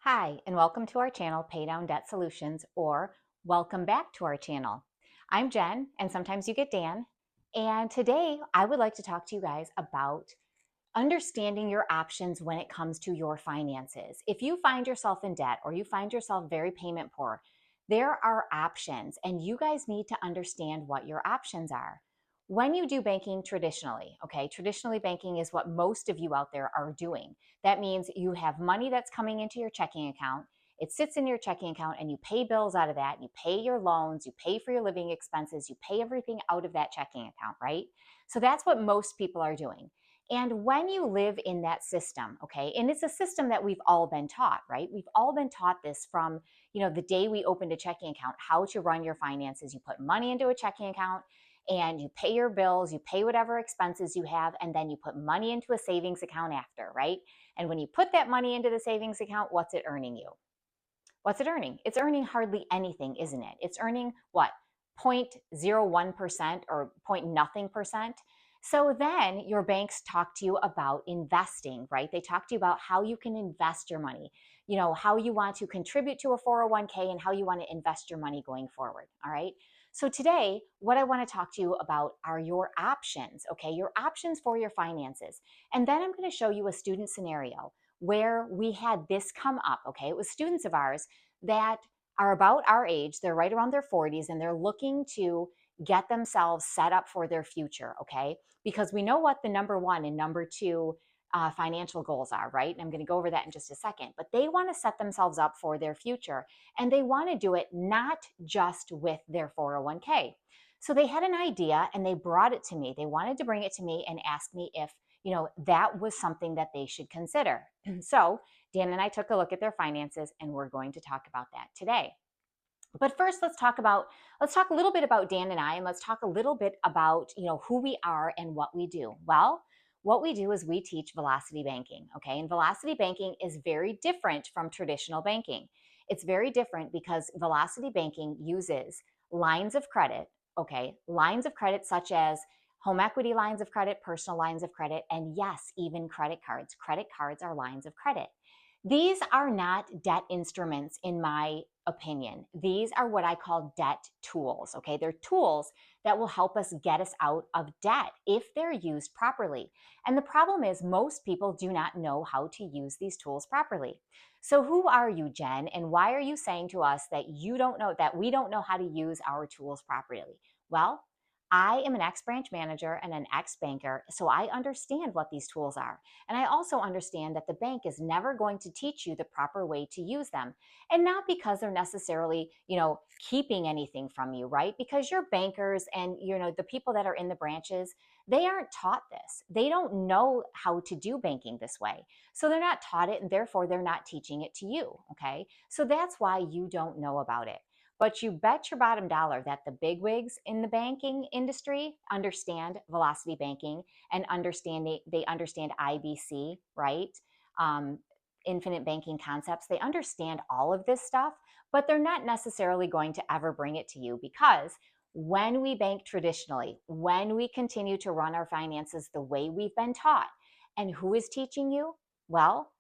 Hi, and welcome to our channel, Pay Down Debt Solutions, or welcome back to our channel. I'm Jen, and sometimes you get Dan. And today I would like to talk to you guys about understanding your options when it comes to your finances. If you find yourself in debt or you find yourself very payment poor, there are options, and you guys need to understand what your options are. When you do banking traditionally, okay, traditionally banking is what most of you out there are doing. That means you have money that's coming into your checking account. It sits in your checking account and you pay bills out of that. You pay your loans, you pay for your living expenses, you pay everything out of that checking account, right? So that's what most people are doing. And when you live in that system, okay, and it's a system that we've all been taught, right? We've all been taught this from, the day we opened a checking account, how to run your finances. You put money into a checking account and you pay your bills, you pay whatever expenses you have, and then you put money into a savings account after, right? And when you put that money into the savings account, what's it earning you? What's it earning? It's earning hardly anything, isn't it? It's earning what? 0.01% or point nothing percent. So then your banks talk to you about investing, right? They talk to you about how you can invest your money, how you want to contribute to a 401k and how you want to invest your money going forward. All right. So today, what I want to talk to you about are your options, okay? Your options for your finances. And then I'm going to show you a student scenario where we had this come up, okay? It was students of ours that are about our age, they're right around their 40s, and they're looking to get themselves set up for their future, okay? Because we know what the number one and number two financial goals are, right? And I'm going to go over that in just a second. But they want to set themselves up for their future, and they want to do it not just with their 401k. So they had an idea and they brought it to me. They wanted to bring it to me and ask me if that was something that they should consider. So Dan and I took a look at their finances, and we're going to talk about that today. But first, let's talk a little bit about Dan and I, and let's talk a little bit about who we are and what we do. Well, what we do is we teach velocity banking, okay? And velocity banking is very different from traditional banking. It's very different because velocity banking uses lines of credit, okay? Lines of credit such as home equity lines of credit, personal lines of credit, and yes, even credit cards. Credit cards are lines of credit. These are not debt instruments, in my opinion. These are what I call debt tools, okay? They're tools that will help us get us out of debt if they're used properly. And the problem is most people do not know how to use these tools properly. So who are you, Jen? And why are you saying to us that we don't know how to use our tools properly? Well, I am an ex-branch manager and an ex-banker, so I understand what these tools are. And I also understand that the bank is never going to teach you the proper way to use them. And not because they're necessarily, keeping anything from you, right? Because your bankers and, the people that are in the branches, they aren't taught this. They don't know how to do banking this way. So they're not taught it, and therefore they're not teaching it to you, okay? So that's why you don't know about it. But you bet your bottom dollar that the bigwigs in the banking industry understand velocity banking and they understand IBC, right? Um, Infinite banking concepts. They understand all of this stuff, but they're not necessarily going to ever bring it to you because when we bank traditionally, when we continue to run our finances the way we've been taught, and who is teaching you? Well,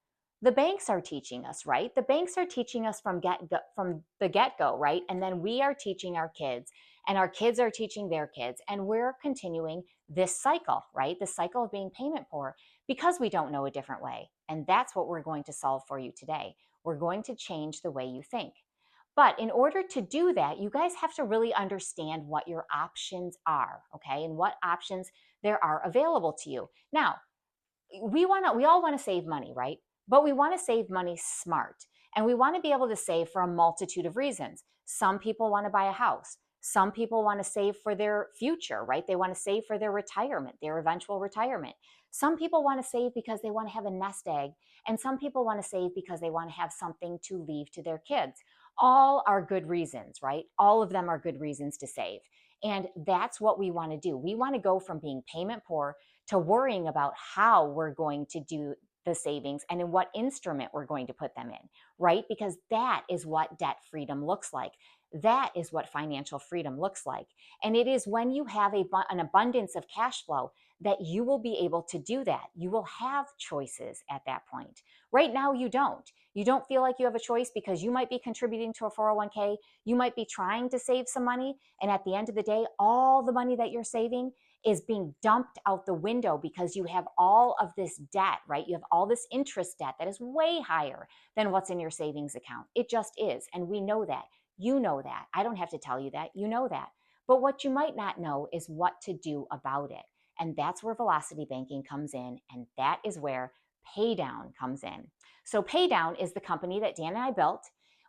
the banks are teaching us, right? The banks are teaching us from the get-go, right? And then we are teaching our kids, and our kids are teaching their kids, and we're continuing this cycle, right? The cycle of being payment poor because we don't know a different way. And that's what we're going to solve for you today. We're going to change the way you think. But in order to do that, you guys have to really understand what your options are, okay? And what options there are available to you. Now, we all want to save money, right? But we want to save money smart. And we want to be able to save for a multitude of reasons. Some people want to buy a house. Some people want to save for their future, right? They want to save for their retirement, their eventual retirement. Some people want to save because they want to have a nest egg. And some people want to save because they want to have something to leave to their kids. All are good reasons, right? All of them are good reasons to save. And that's what we want to do. We want to go from being payment poor to worrying about how we're going to do the savings and in what instrument we're going to put them in, right? Because that is what debt freedom looks like. That is what financial freedom looks like. And it is when you have an abundance of cash flow that you will be able to do that. You will have choices at that point. Right now, you don't. You don't feel like you have a choice because you might be contributing to a 401k. You might be trying to save some money. And at the end of the day, all the money that you're saving is being dumped out the window because you have all of this debt, right? You have all this interest debt that is way higher than what's in your savings account. It just is. And we know that. You know that. I don't have to tell you that. You know that. But what you might not know is what to do about it. And that's where velocity banking comes in. And that is where Paydown comes in. So Paydown is the company that Dan and I built.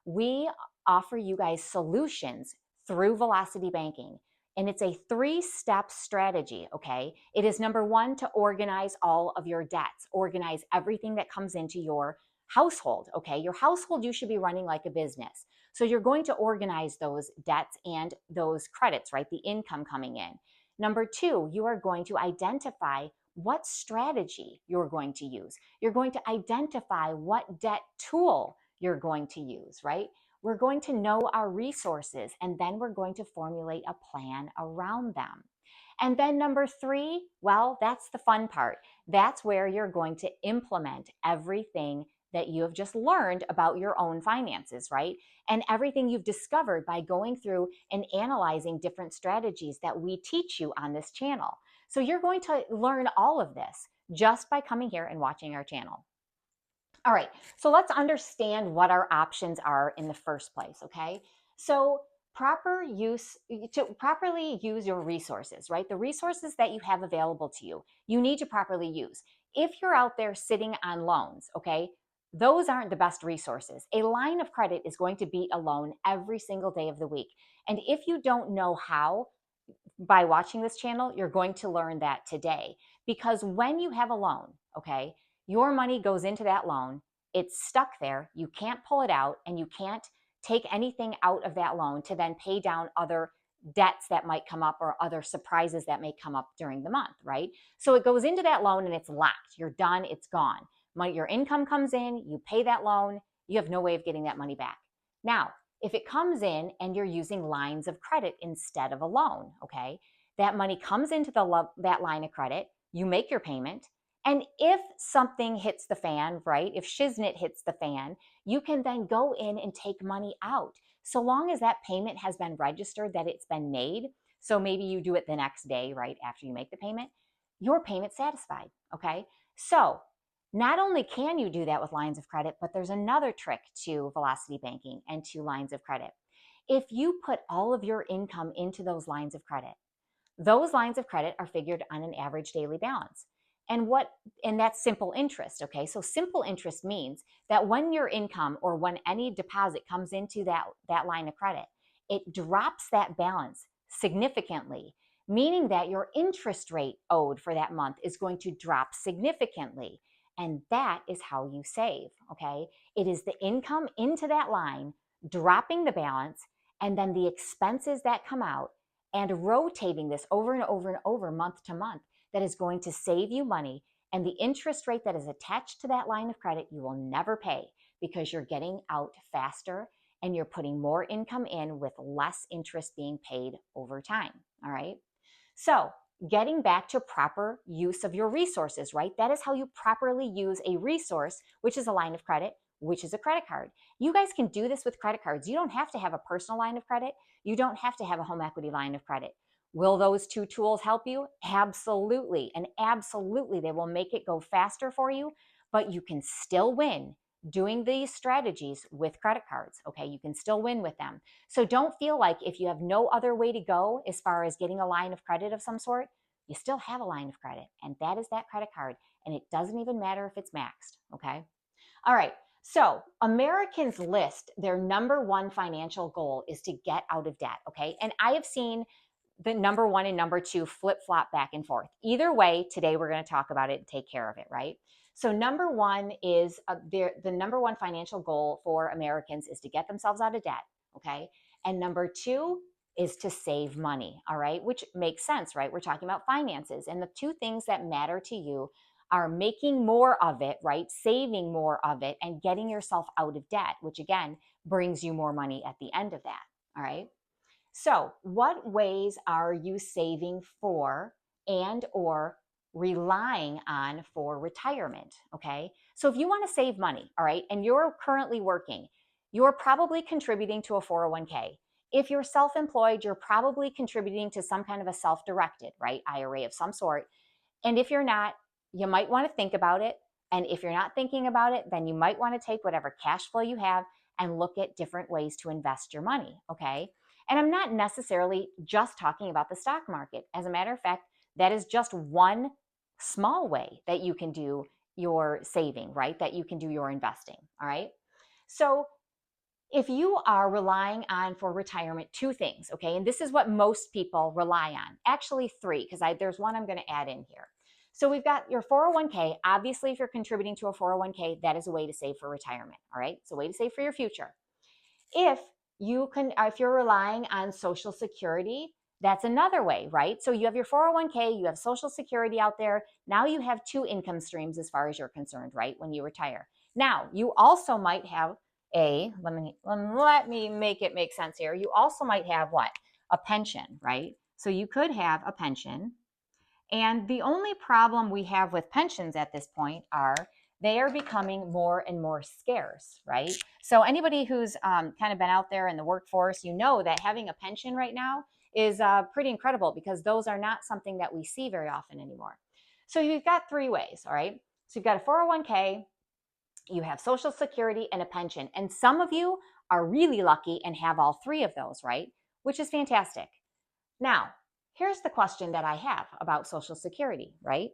We offer you guys solutions through velocity banking. And it's a 3-step strategy, okay? It is number 1 to organize all of your debts, organize everything that comes into your household, okay? Your household, you should be running like a business. So you're going to organize those debts and those credits, right? The income coming in. Number 2, you are going to identify what strategy you're going to use. You're going to identify what debt tool you're going to use, right? We're going to know our resources, and then we're going to formulate a plan around them. And then number 3, well, that's the fun part. That's where you're going to implement everything that you have just learned about your own finances, right? And everything you've discovered by going through and analyzing different strategies that we teach you on this channel. So you're going to learn all of this just by coming here and watching our channel. All right, so let's understand what our options are in the first place, okay? So to properly use your resources, right? The resources that you have available to you, you need to properly use. If you're out there sitting on loans, okay, those aren't the best resources. A line of credit is going to beat a loan every single day of the week. And if you don't know how, by watching this channel, you're going to learn that today. Because when you have a loan, okay, your money goes into that loan, it's stuck there, you can't pull it out, and you can't take anything out of that loan to then pay down other debts that might come up or other surprises that may come up during the month, right? So it goes into that loan and it's locked. You're done, it's gone. Your income comes in, you pay that loan, you have no way of getting that money back. Now, if it comes in and you're using lines of credit instead of a loan, okay, that money comes into that line of credit, you make your payment, and if something hits the fan, right, if shiznit hits the fan, you can then go in and take money out. So long as that payment has been registered, that it's been made, so maybe you do it the next day, right, after you make the payment, your payment's satisfied, okay? So not only can you do that with lines of credit, but there's another trick to velocity banking and to lines of credit. If you put all of your income into those lines of credit, those lines of credit are figured on an average daily balance. And that's simple interest, okay? So simple interest means that when your income or when any deposit comes into that line of credit, it drops that balance significantly, meaning that your interest rate owed for that month is going to drop significantly. And that is how you save, okay? It is the income into that line, dropping the balance, and then the expenses that come out, and rotating this over and over and over month to month that is going to save you money. And the interest rate that is attached to that line of credit, you will never pay because you're getting out faster and you're putting more income in with less interest being paid over time, all right? So getting back to proper use of your resources, right? That is how you properly use a resource, which is a line of credit, which is a credit card. You guys can do this with credit cards. You don't have to have a personal line of credit. You don't have to have a home equity line of credit. Will those two tools help you? Absolutely. And absolutely, they will make it go faster for you, but you can still win doing these strategies with credit cards, okay? You can still win with them. So don't feel like if you have no other way to go as far as getting a line of credit of some sort, you still have a line of credit, and that is that credit card, and it doesn't even matter if it's maxed, okay? All right, so Americans list their number 1 financial goal is to get out of debt, okay? And I have seen the number 1 and number 2 flip-flop back and forth. Either way, today we're going to talk about it and take care of it, right? So number 1 is the number 1 financial goal for Americans is to get themselves out of debt, okay? And number 2 is to save money, all right? Which makes sense, right? We're talking about finances, and the two things that matter to you are making more of it, right? Saving more of it and getting yourself out of debt, which again brings you more money at the end of that. All right. So, what ways are you saving for and or relying on for retirement, okay? So, if you want to save money, all right, and you're currently working, you're probably contributing to a 401k. If you're self-employed, you're probably contributing to some kind of a self-directed, right, IRA of some sort. And if you're not, you might want to think about it. And if you're not thinking about it, then you might want to take whatever cash flow you have and look at different ways to invest your money, okay? And I'm not necessarily just talking about the stock market. As a matter of fact, that is just one small way that you can do your saving, right? That you can do your investing, all right? So if you are relying on for retirement, two things, okay? And this is what most people rely on. Actually, three, because there's one I'm going to add in here. So we've got your 401k. Obviously, if you're contributing to a 401k, that is a way to save for retirement, all right? It's a way to save for your future. If if you're relying on Social Security, that's another way, right? So you have your 401k, you have Social Security out there. Now you have two income streams as far as you're concerned, right? When you retire. Now, you also might have let me make it make sense here. You also might have what? A pension, right? So you could have a pension. And the only problem we have with pensions at this point are they are becoming more and more scarce, right? So anybody who's kind of been out there in the workforce, you know that having a pension right now is pretty incredible because those are not something that we see very often anymore. So you've got three ways, all right? So you've got a 401k, you have Social Security, and a pension. And some of you are really lucky and have all three of those, right? Which is fantastic. Now, here's the question that I have about Social Security, right?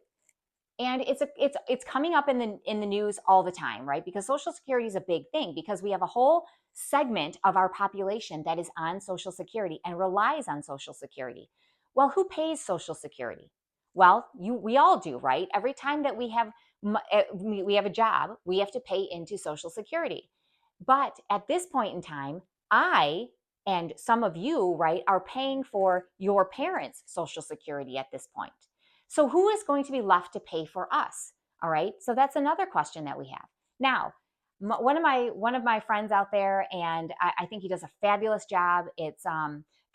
And it's coming up in the news all the time, right? Because Social Security is a big thing because we have a whole segment of our population that is on Social Security and relies on Social Security. Well, who pays Social Security? Well, we all do, right? Every time that we have a job, we have to pay into Social Security. But at this point in time, I and some of you, right, are paying for your parents' Social Security at this point. So who is going to be left to pay for us? All right. So that's another question that we have. Now, one of my friends out there, and I think he does a fabulous job. It's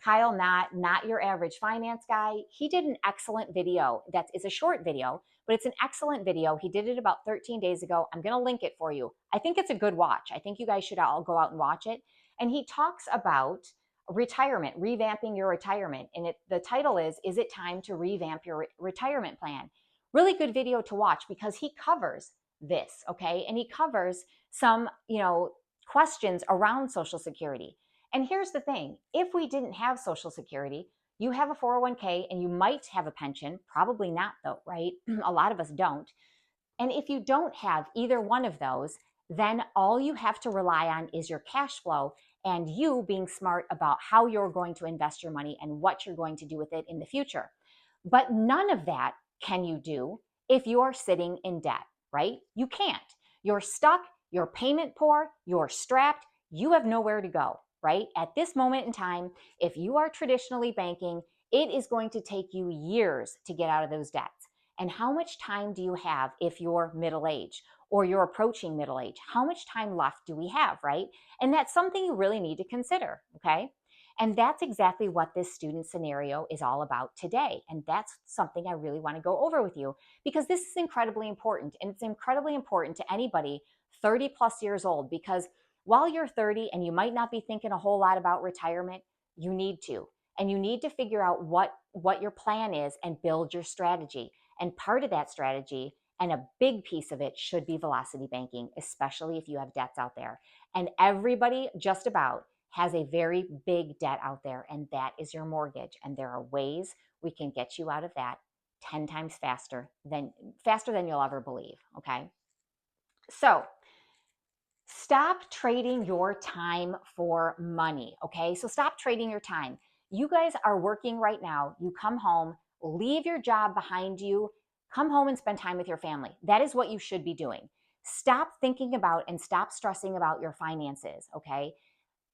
Kyle, not your average finance guy. He did an excellent video. It's a short video, but it's an excellent video. He did it about 13 days ago. I'm going to link it for you. I think it's a good watch. I think you guys should all go out and watch it. And he talks about retirement, revamping your retirement. And the title is it time to revamp your retirement plan? Really good video to watch because he covers this, okay? And he covers some, questions around Social Security. And here's the thing, if we didn't have Social Security, you have a 401k and you might have a pension, probably not though, right? A lot of us don't. And if you don't have either one of those, then all you have to rely on is your cash flow and you being smart about how you're going to invest your money and what you're going to do with it in the future. But none of that can you do if you are sitting in debt, right? You can't. You're stuck, you're payment poor, you're strapped, you have nowhere to go, right? At this moment in time, if you are traditionally banking, it is going to take you years to get out of those debts. And how much time do you have if you're middle age or you're approaching middle age? How much time left do we have, right? And that's something you really need to consider, okay? And that's exactly what this student scenario is all about today. And that's something I really want to go over with you because this is incredibly important. And it's incredibly important to anybody 30 plus years old because while you're 30 and you might not be thinking a whole lot about retirement, you need to. And you need to figure out what your plan is and build your strategy. And part of that strategy and a big piece of it should be velocity banking, especially if you have debts out there. And everybody just about has a very big debt out there, and that is your mortgage. And there are ways we can get you out of that 10 times faster than you'll ever believe, okay? So stop trading your time for money, okay? So stop trading your time. You guys are working right now. You come home, leave your job behind you, come home and spend time with your family. That is what you should be doing. Stop thinking about and stop stressing about your finances, okay?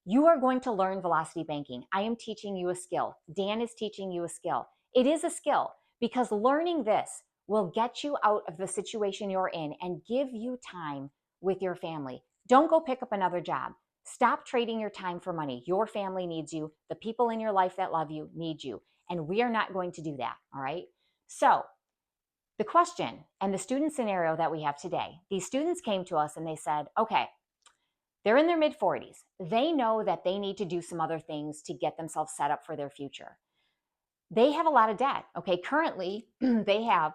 You are going to learn velocity banking. I am teaching you a skill. Dan is teaching you a skill. It is a skill because learning this will get you out of the situation you're in and give you time with your family. Don't go pick up another job. Stop trading your time for money. Your family needs you. The people in your life that love you need you. And we are not going to do that. All right. So, the question and the student scenario that we have today, these students came to us and they said, okay, they're in their mid 40s. They know that they need to do some other things to get themselves set up for their future. They have a lot of debt. Okay. Currently, they have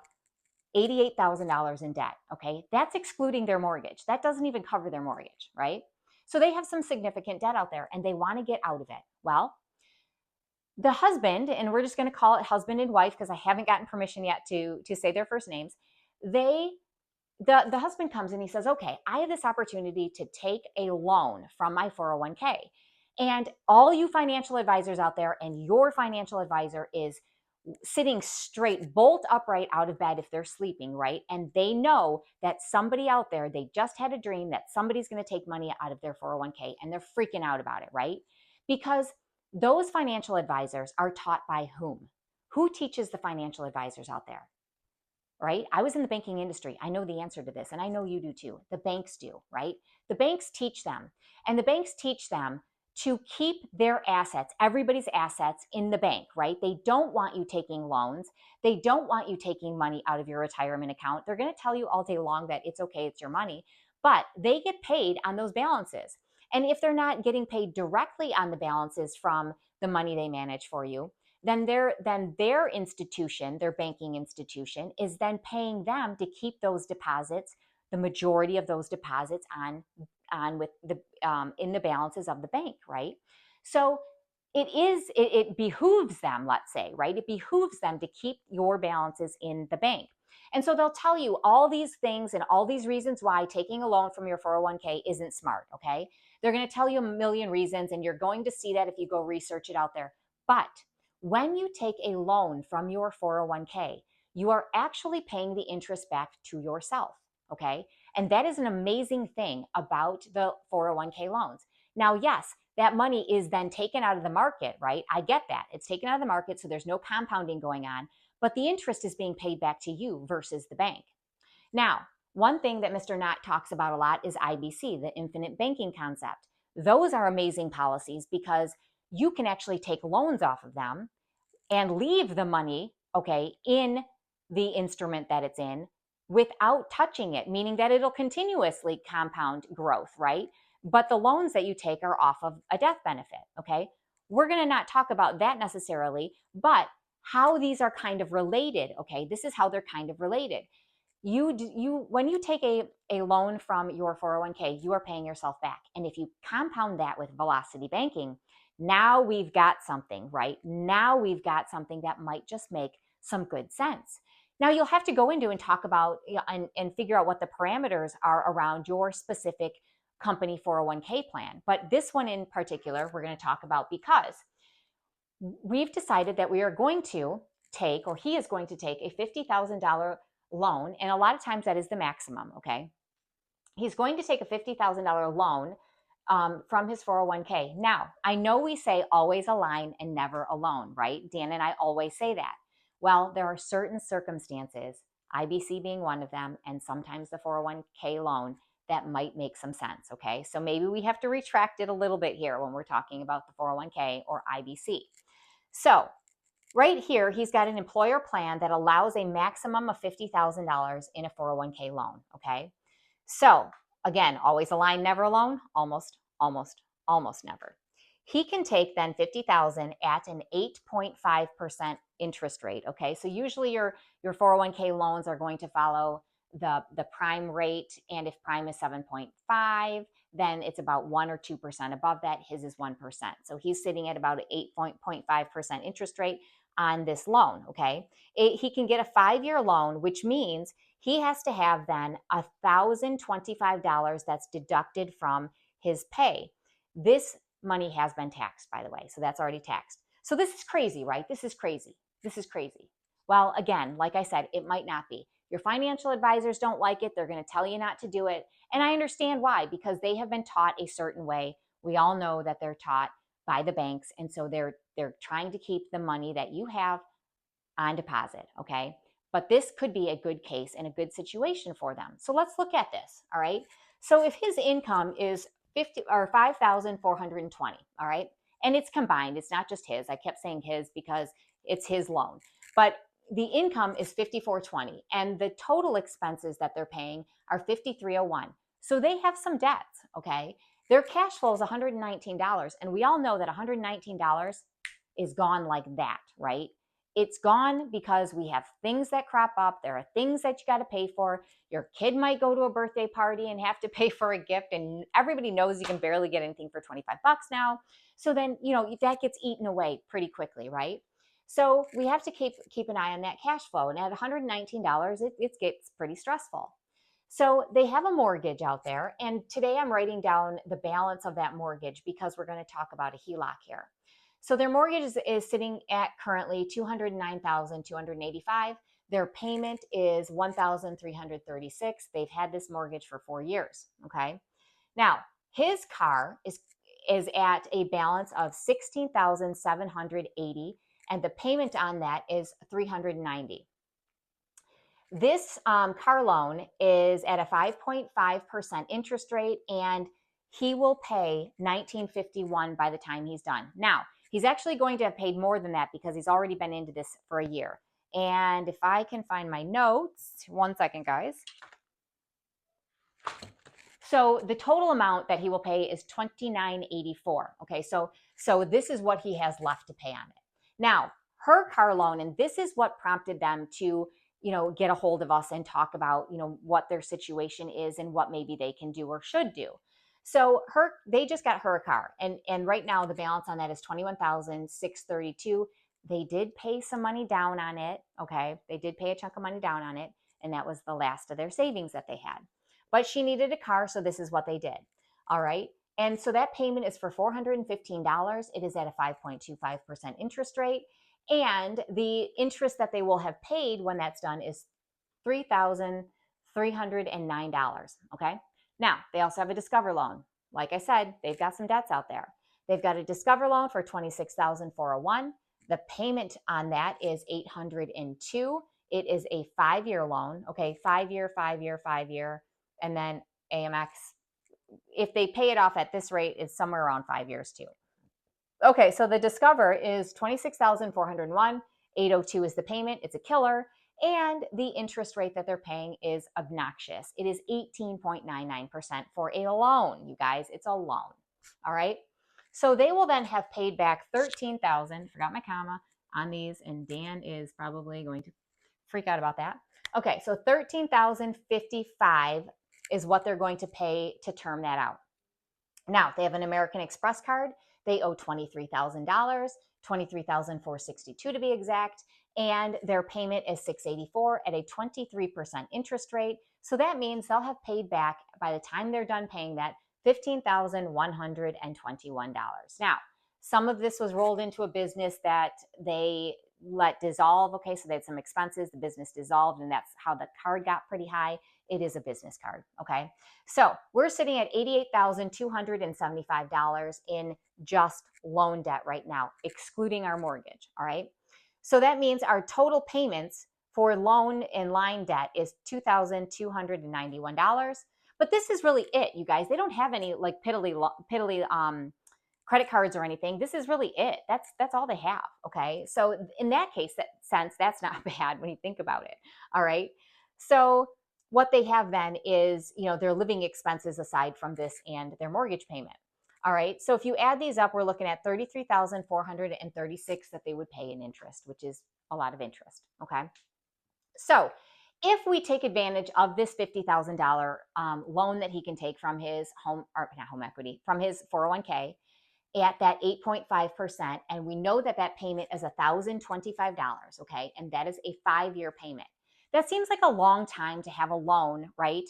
$88,000 in debt. Okay. That's excluding their mortgage. That doesn't even cover their mortgage, right? So they have some significant debt out there and they want to get out of it. Well, the husband, and we're just going to call it husband and wife because I haven't gotten permission yet to say their first names. The husband comes and he says, okay, I have this opportunity to take a loan from my 401k. And all you financial advisors out there, and your financial advisor is sitting straight, bolt upright out of bed if they're sleeping, right? And they know that somebody out there, they just had a dream that somebody's going to take money out of their 401k and they're freaking out about it, right? Because those financial advisors are taught by whom? Who teaches the financial advisors out there? Right? I was in the banking industry. I know the answer to this, and I know you do too. The banks do, right? The banks teach them, and the banks teach them to keep their assets, everybody's assets in the bank, right? They don't want you taking loans. They don't want you taking money out of your retirement account. They're going to tell you all day long that it's okay, it's your money, but they get paid on those balances. And if they're not getting paid directly on the balances from the money they manage for you, then their institution, their banking institution, is then paying them to keep those deposits, the majority of those deposits on with the in the balances of the bank, right? So it behooves them, let's say, right? It behooves them to keep your balances in the bank. And so they'll tell you all these things and all these reasons why taking a loan from your 401k isn't smart, okay? They're going to tell you a million reasons, and you're going to see that if you go research it out there. But when you take a loan from your 401k, you are actually paying the interest back to yourself, okay? And that is an amazing thing about the 401k loans. Now, yes, that money is then taken out of the market, right? I get that. It's taken out of the market, so there's no compounding going on, but the interest is being paid back to you versus the bank. Now, one thing that Mr. Knott talks about a lot is IBC, the infinite banking concept. Those are amazing policies because you can actually take loans off of them and leave the money, okay, in the instrument that it's in without touching it, meaning that it'll continuously compound growth, right? But the loans that you take are off of a death benefit, okay? We're going to not talk about that necessarily, but how these are kind of related, okay? This is how they're kind of related. When you take a loan from your 401k, you are paying yourself back. And if you compound that with velocity banking, now we've got something, right? Now we've got something that might just make some good sense. Now you'll have to go into and talk about and figure out what the parameters are around your specific company 401k plan. But this one in particular, we're going to talk about because we've decided that we are going to take, or he is going to take a $50,000 loan. And a lot of times that is the maximum, okay? He's going to take a $50,000 loan from his 401k. Now, I know we say always align and never alone, right? Dan and I always say that. Well, there are certain circumstances, IBC being one of them, and sometimes the 401k loan, that might make some sense, okay? So maybe we have to retract it a little bit here when we're talking about the 401k or IBC. So right here, he's got an employer plan that allows a maximum of $50,000 in a 401k loan, okay? So again, always align, never alone, almost never. He can take then $50,000 at an 8.5% interest rate, okay? So usually your 401k loans are going to follow the prime rate, and if prime is 7.5, then it's about 1 or 2% above that. His is 1%. So he's sitting at about an 8.5% interest rate on this loan, okay? He can get a 5-year loan, which means he has to have then $1,025 that's deducted from his pay. This money has been taxed, by the way, so that's already taxed. So this is crazy, right? This is crazy. This is crazy. Well, again, like I said, it might not be. Your financial advisors don't like it. They're going to tell you not to do it. And I understand why, because they have been taught a certain way. We all know that they're taught by the banks. And so they're trying to keep the money that you have on deposit, okay? but this could be a good case and a good situation for them. So let's look at this. All right. So if his income is 50 or 5,420, all right, and it's combined, it's not just his. I kept saying his because it's his loan, but the income is 5,420 and the total expenses that they're paying are 5,301. So they have some debts, okay? Their cash flow is $119, and we all know that $119 is gone like that, right? It's gone because we have things that crop up. There are things that you got to pay for. Your kid might go to a birthday party and have to pay for a gift, and everybody knows you can barely get anything for 25 bucks now. So then, that gets eaten away pretty quickly, right? So we have to keep an eye on that cash flow. And at $119, it gets pretty stressful. So they have a mortgage out there. And today I'm writing down the balance of that mortgage because we're going to talk about a HELOC here. So their mortgage is sitting at currently $209,285. Their payment is $1,336. They've had this mortgage for 4 years. Okay. Now his car is at a balance of $16,780, and the payment on that is $390. This car loan is at a 5.5% interest rate, and he will pay $1,951 by the time he's done. Now, he's actually going to have paid more than that because he's already been into this for a year. And if I can find my notes, one second, guys. So the total amount that he will pay is $2,984. Okay, so this is what he has left to pay on it. Now, her car loan, and this is what prompted them to get a hold of us and talk about what their situation is and what maybe they can do or should do. So they just got her a car, and right now the balance on that is $21,632. They did pay some money down on it. Okay, they did pay a chunk of money down on it, and that was the last of their savings that they had. But she needed a car, so this is what they did. All right. And so that payment is for $415. It is at a 5.25% interest rate. And the interest that they will have paid when that's done is $3,309. Okay. Now, they also have a Discover loan. Like I said, they've got some debts out there. They've got a Discover loan for $26,401. The payment on that is $802. It is a 5-year loan. Okay. 5-year, 5-year, 5-year. And then AMX, if they pay it off at this rate, is somewhere around 5 years too. Okay, so the Discover is $26,401. $802 is the payment. It's a killer. And the interest rate that they're paying is obnoxious. It is 18.99% for a loan, you guys. It's a loan. All right. So they will then have paid back $13,000. Forgot my comma on these, and Dan is probably going to freak out about that. Okay, so $13,055 is what they're going to pay to term that out. Now, they have an American Express card. They owe $23,000, $23,462 to be exact, and their payment is $684 at a 23% interest rate. So that means they'll have paid back, by the time they're done paying that, $15,121. Now, some of this was rolled into a business that they let dissolve. Okay, so they had some expenses, the business dissolved, and that's how the card got pretty high. It is a business card. Okay, so we're sitting at $88,275 in just loan debt right now, excluding our mortgage. All right, so that means our total payments for loan and line debt is $2,291. But this is really it, you guys. They don't have any like piddly credit cards or anything. This is really it. That's all they have. Okay. So in that sense, that's not bad when you think about it. All right. So what they have then is, their living expenses aside from this and their mortgage payment. All right. So if you add these up, we're looking at $33,436 that they would pay in interest, which is a lot of interest. Okay. So if we take advantage of this $50,000 loan that he can take from his from his 401k, at that 8.5%, and we know that payment is $1,025, okay, and that is a 5-year payment. That seems like a long time to have a loan, right,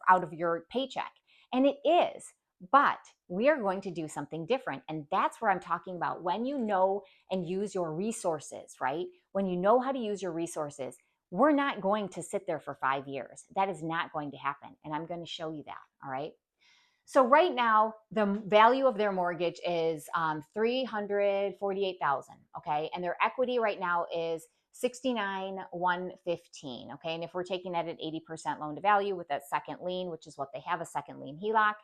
out of your paycheck, and it is, but we are going to do something different, and that's where I'm talking about when you know and use your resources, right? When you know how to use your resources, we're not going to sit there for 5 years. That is not going to happen, and I'm going to show you that, all right? So right now, the value of their mortgage is $348,000, okay? And their equity right now is 69,115. Okay, and if we're taking that at 80% loan to value with that second lien, which is what they have, a second lien HELOC,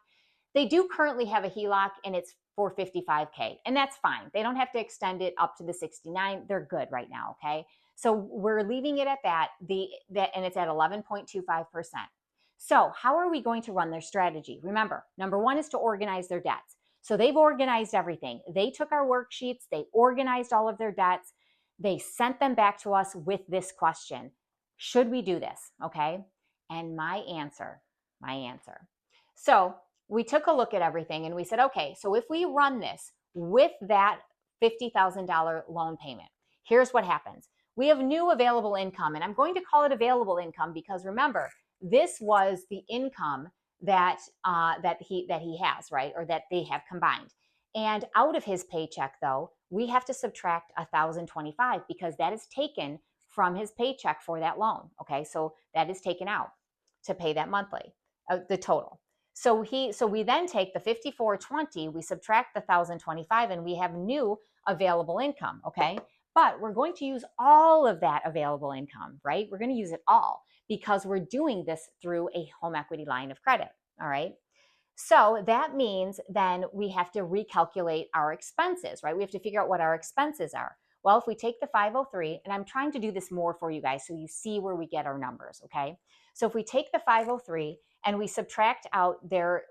they do currently have a HELOC and it's for 55K, and that's fine. They don't have to extend it up to the 69. They're good right now. Okay, so we're leaving it at that. And it's at 11.25%. So how are we going to run their strategy? Remember, number one is to organize their debts. So they've organized everything. They took our worksheets, they organized all of their debts, they sent them back to us with this question: should we do this? Okay. And my answer. So we took a look at everything and we said, okay, so if we run this with that $50,000 loan payment, here's what happens. We have new available income, and I'm going to call it available income because remember, this was the income that he has, right? Or that they have combined. And out of his paycheck, though, we have to subtract $1,025 because that is taken from his paycheck for that loan. Okay, so that is taken out to pay that monthly, the total. So we then take the 5420, we subtract the 1,025, and we have new available income. Okay, but we're going to use all of that available income, right? We're going to use it all because we're doing this through a home equity line of credit. All right. So that means then we have to recalculate our expenses, right? We have to figure out what our expenses are. Well, if we take the 503, and I'm trying to do this more for you guys so you see where we get our numbers, okay? So if we take the 503 and we subtract out their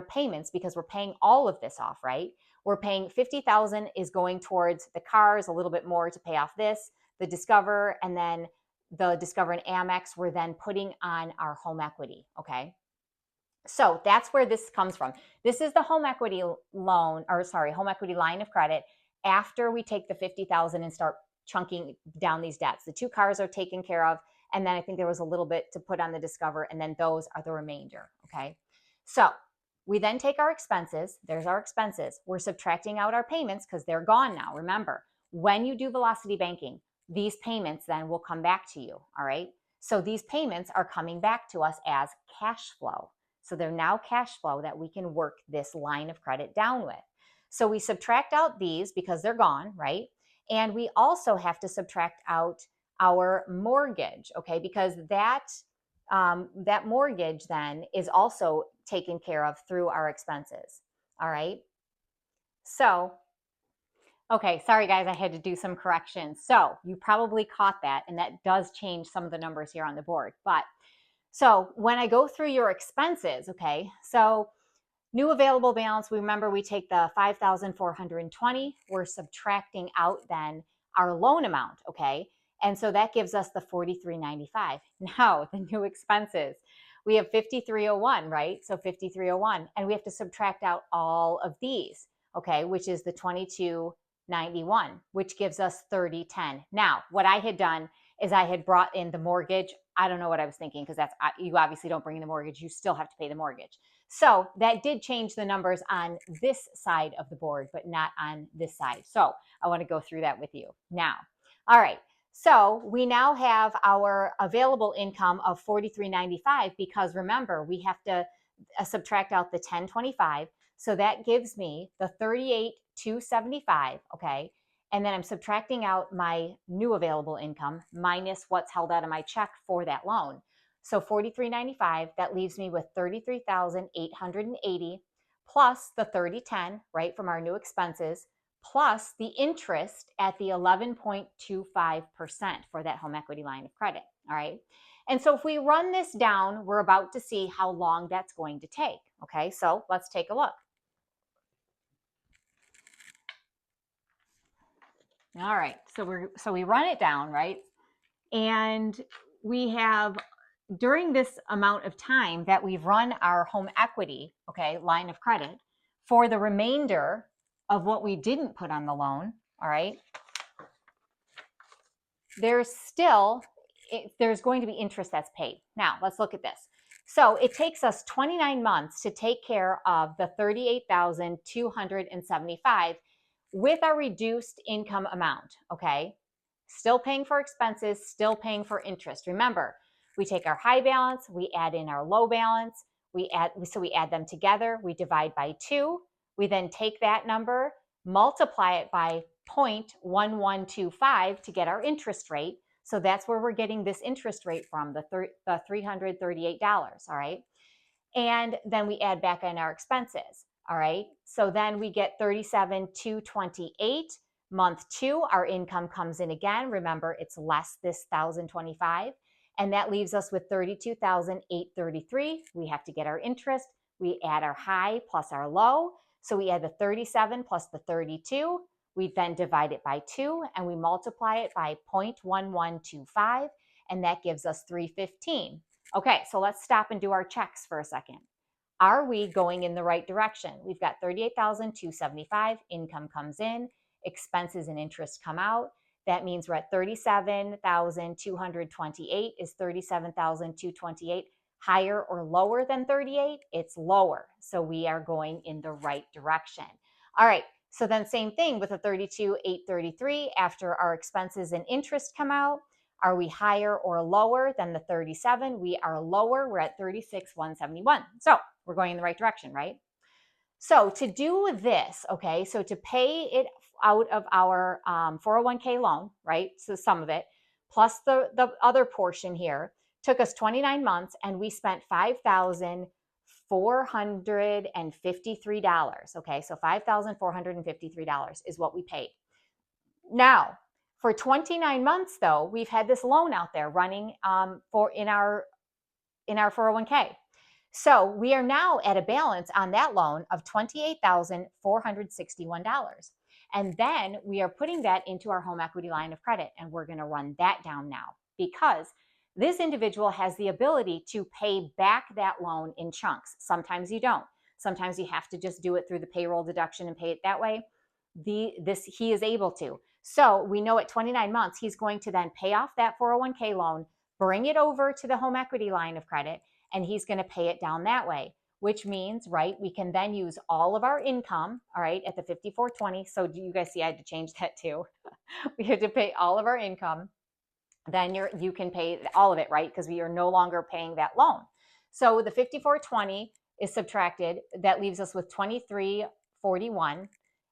payments, because we're paying all of this off, right? We're paying $50,000 is going towards the cars, a little bit more to pay off this, the Discover, and then the Discover and Amex we're then putting on our home equity, okay? So that's where this comes from. This is the home equity home equity line of credit after we take the $50,000 and start chunking down these debts. The two cars are taken care of, and then I think there was a little bit to put on the Discover, and then those are the remainder, okay? So we then take our expenses. There's our expenses. We're subtracting out our payments because they're gone now. Remember, when you do velocity banking, these payments then will come back to you, all right? So these payments are coming back to us as cash flow. So they're now cash flow that we can work this line of credit down with. So we subtract out these because they're gone, right? And we also have to subtract out our mortgage, okay? Because that mortgage then is also taken care of through our expenses, all right? So, okay, sorry guys, I had to do some corrections. So you probably caught that, and that does change some of the numbers here on the board. But so when I go through your expenses, okay, so new available balance, remember we take the 5,420, we're subtracting out then our loan amount, okay? And so that gives us the 4395. Now, the new expenses, we have 5301, right? So 5301, and we have to subtract out all of these, okay, which is the 2291, which gives us 3010. Now, what I had done is I had brought in the mortgage. I don't know what I was thinking because you obviously don't bring in the mortgage. You still have to pay the mortgage. So that did change the numbers on this side of the board, but not on this side. So I want to go through that with you now. All right. So we now have our available income of $43.95 because remember, we have to subtract out the $10.25. So that gives me the $38,275, okay? And then I'm subtracting out my new available income minus what's held out of my check for that loan. So $43.95, that leaves me with $33,880 plus the $30.10, right, from our new expenses, plus the interest at the 11.25% for that home equity line of credit, all right? And so if we run this down, we're about to see how long that's going to take, okay? So let's take a look. All right, so we run it down, right? And we have, during this amount of time that we've run our home equity, okay, line of credit, for the remainder of what we didn't put on the loan, all right, there's going to be interest that's paid. Now, let's look at this. So it takes us 29 months to take care of the $38,275 with a reduced income amount, okay? Still paying for expenses, still paying for interest. Remember, we take our high balance, we add in our low balance, we add them together, we divide by 2, we then take that number, multiply it by 0.1125 to get our interest rate. So that's where we're getting this interest rate from, the $338, all right? And then we add back in our expenses, all right? So then we get 37,228. Month 2, our income comes in again. Remember, it's less this 1,025, and that leaves us with 32,833. We have to get our interest. We add our high plus our low. So we add the 37 plus the 32. We then divide it by 2, and we multiply it by 0.1125, and that gives us 315. Okay, so let's stop and do our checks for a second. Are we going in the right direction? We've got 38,275, income comes in, expenses and interest come out. That means we're at 37,228. Is 37,228 higher or lower than 38? It's lower. So we are going in the right direction. All right, so then same thing with the 32,833 after our expenses and interest come out. Are we higher or lower than the 37? We are lower. We're at 36,171. So we're going in the right direction, right? So to do this, okay, so to pay it out of our 401k loan, right? So some of it, plus the other portion here, took us 29 months, and we spent $5,453. Okay, so $5,453 is what we paid. Now, for 29 months, though, we've had this loan out there running in our 401k. So we are now at a balance on that loan of $28,461. And then we are putting that into our home equity line of credit, and we're going to run that down now because this individual has the ability to pay back that loan in chunks. Sometimes you don't. Sometimes you have to just do it through the payroll deduction and pay it that way. He is able to. So we know at 29 months, he's going to then pay off that 401k loan, bring it over to the home equity line of credit, and he's going to pay it down that way, which means, right, we can then use all of our income, all right, at the 5420. So do you guys see I had to change that too? We had to pay all of our income. Then you can pay all of it, right? Because we are no longer paying that loan. So the 5420 is subtracted. That leaves us with 2341.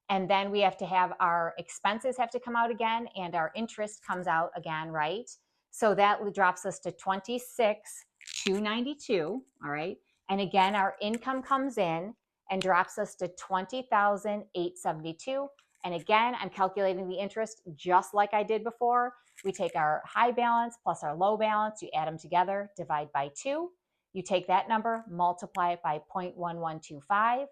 And then we have to have our expenses have to come out again, and our interest comes out again, right? So that drops us to 26,292, all right? And again, our income comes in and drops us to 20,872. And again, I'm calculating the interest just like I did before. We take our high balance plus our low balance, you add them together, divide by 2. You take that number, multiply it by 0.1125.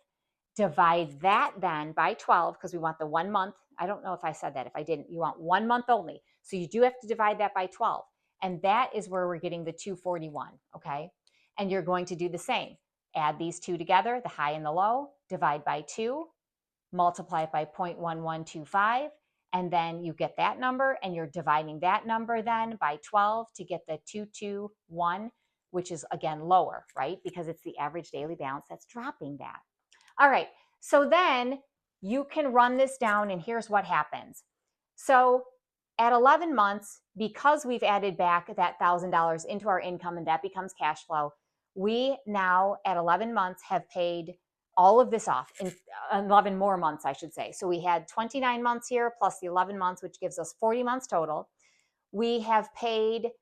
Divide that then by 12 because we want the 1 month. I don't know if I said that. If I didn't, you want 1 month only. So you do have to divide that by 12. And that is where we're getting the 241, okay? And you're going to do the same. Add these two together, the high and the low, divide by 2, multiply it by 0.1125, and then you get that number, and you're dividing that number then by 12 to get the 221, which is again lower, right? Because it's the average daily balance that's dropping that. All right, so then you can run this down, and here's what happens. So at 11 months, because we've added back that $1,000 into our income and that becomes cash flow, we now at 11 months have paid all of this off in 11 more months, I should say. So we had 29 months here plus the 11 months, which gives us 40 months total. We have paid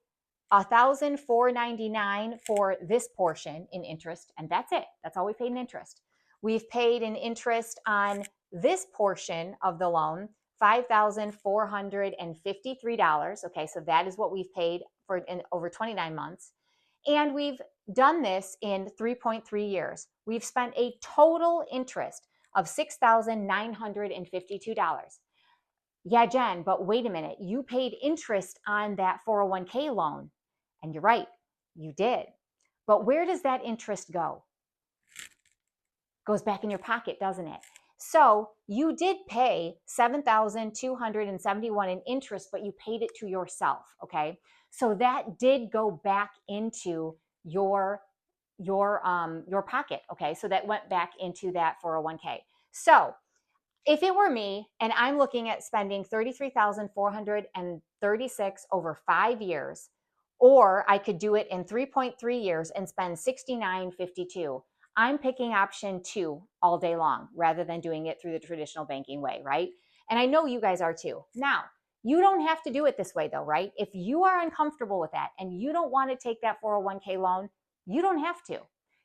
$1,499 for this portion in interest, and that's it. That's all we paid in interest. We've paid in interest on this portion of the loan, $5,453. Okay, so that is what we've paid for in over 29 months. And we've done this in 3.3 years. We've spent a total interest of $6,952. Yeah, Jen, but wait a minute. You paid interest on that 401k loan. And you're right, you did. But where does that interest go? Goes back in your pocket, doesn't it? So you did pay $7,271 in interest, but you paid it to yourself, okay? So that did go back into your pocket, okay? So that went back into that 401k. So if it were me and I'm looking at spending $33,436 over 5 years, or I could do it in 3.3 years and spend $69.52. I'm picking option 2 all day long rather than doing it through the traditional banking way, right? And I know you guys are too. Now, you don't have to do it this way though, right? If you are uncomfortable with that and you don't want to take that 401k loan, you don't have to.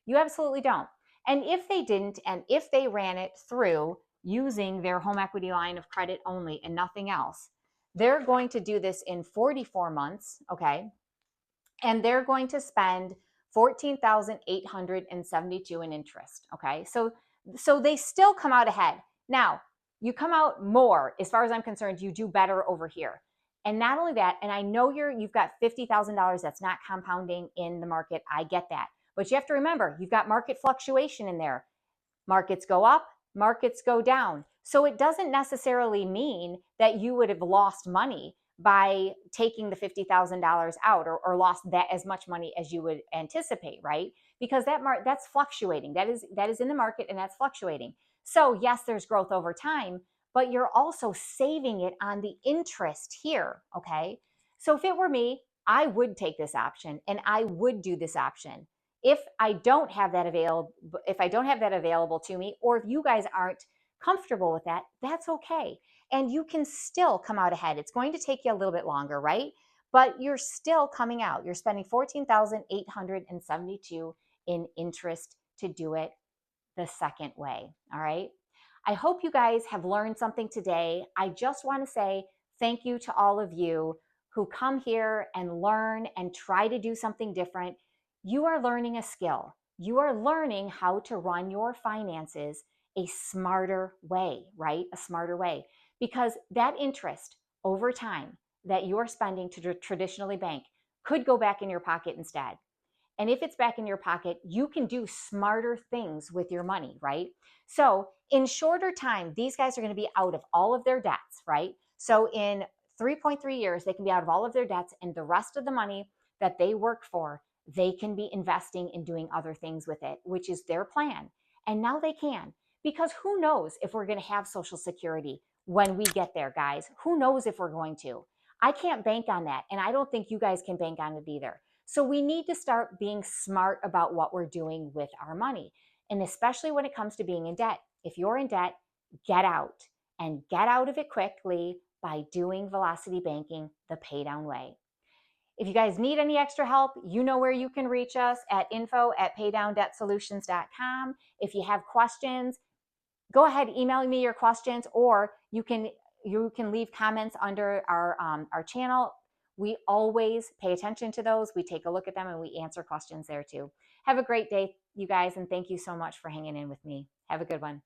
You absolutely don't. And if they didn't, and if they ran it through using their home equity line of credit only and nothing else, they're going to do this in 44 months, okay? And they're going to spend 14,872 in interest, okay? So they still come out ahead. Now, you come out more as far as I'm concerned, you do better over here. And not only that, and I know you've got $50,000 that's not compounding in the market. I get that. But you have to remember, you've got market fluctuation in there. Markets go up, markets go down. So it doesn't necessarily mean that you would have lost money by taking the $50,000 out, or lost that as much money as you would anticipate, right? Because that's fluctuating. That is in the market and that's fluctuating. So yes, there's growth over time, but you're also saving it on the interest here, okay? So if it were me, I would take this option and I would do this option. If I don't have that available to me, or if you guys aren't comfortable with that, that's okay. And you can still come out ahead. It's going to take you a little bit longer, right? But you're still coming out. You're spending 14,872 in interest to do it the second way. All right. I hope you guys have learned something today. I just want to say thank you to all of you who come here and learn and try to do something different. You are learning a skill. You are learning how to run your finances a smarter way, right? A smarter way. Because that interest over time that you're spending to traditionally bank could go back in your pocket instead. And if it's back in your pocket, you can do smarter things with your money, right? So in shorter time, these guys are going to be out of all of their debts, right? So in 3.3 years, they can be out of all of their debts, and the rest of the money that they work for, they can be investing and doing other things with it, which is their plan. And now they can, because who knows if we're going to have Social Security when we get there, guys? Who knows if we're going to? I can't bank on that. And I don't think you guys can bank on it either. So we need to start being smart about what we're doing with our money. And especially when it comes to being in debt. If you're in debt, get out, and get out of it quickly by doing velocity banking the pay down way. If you guys need any extra help, you know where you can reach us at info@paydowndebtsolutions.com. If you have questions, go ahead, email me your questions, or you can leave comments under our channel. We always pay attention to those. We take a look at them and we answer questions there too. Have a great day, you guys, and thank you so much for hanging in with me. Have a good one.